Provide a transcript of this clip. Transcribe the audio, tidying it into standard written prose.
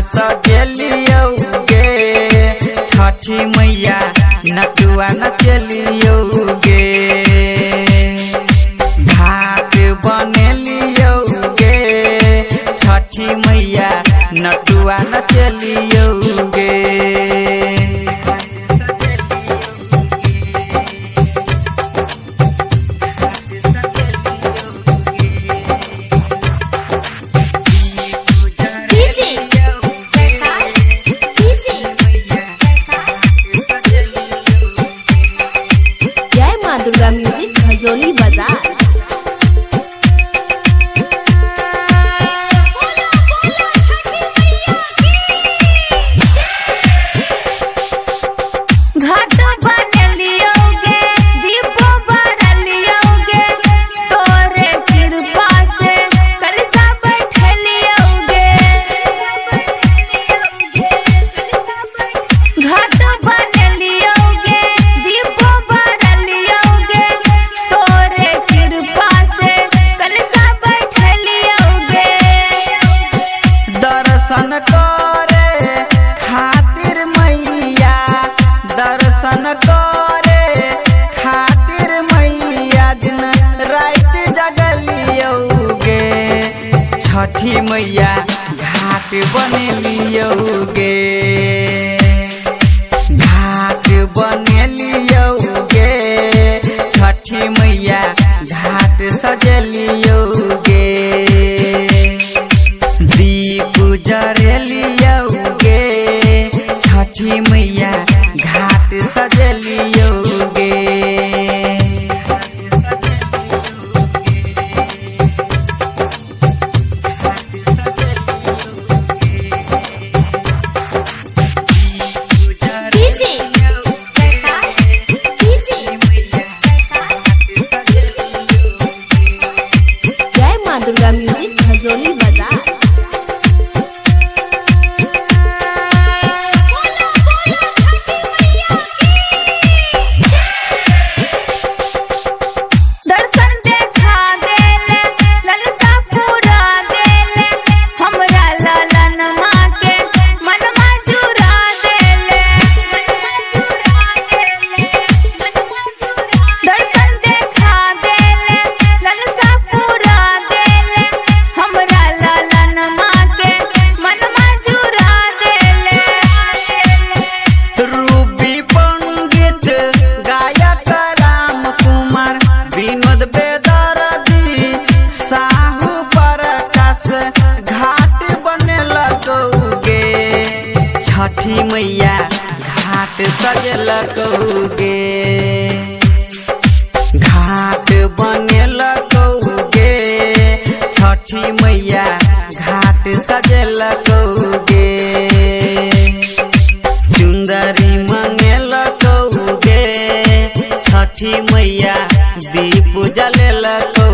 सजेलियोगे छठी मैया नटुआ नचलियोगे घाट बनेलियोगे छठी मैया नटुआ नचलियोगे। दुर्गा म्यूजिक भजोली बाजार। घाट बनलियोगे दीप बरलियोगे तोरे कृपा से कलशा बैठलियोगे। घाट बनलियोगे दीप बरलियोगे तोरे कृपा से कलशा बैठलियोगे। दर्शन करे खातिर मैया दर्शन करे खातिर मैया दिन रात जगलियोगे छठी मैया घाट बनेलियोगे घाट बनेलियोगे छठी मैया घाट सजलियोगे दीप जरेलियोगे छठी मैया घाट सजलियोगे। जय मां दुर्गा म्यूजिक भजोली बाजार। दर्शन देखा देले ललसा पूरा देले हमरा लालन माँ के मनमा जुरा देले। दर्शन देखा देले ललसा पूरा देले हमरा लालन माँ के मनमा जुरा देले। रूबी पंडित गायक राम कुमार विनोद बेदर्दी साहू प्रकाश घाट बनेलकोगे छठी मैया घाट सजलकोगे घाट बनेलकोगे छठी मैया घाट सजलकोगे चुंदरी मंगेलकोगे छठी मैया दीप जलेलको।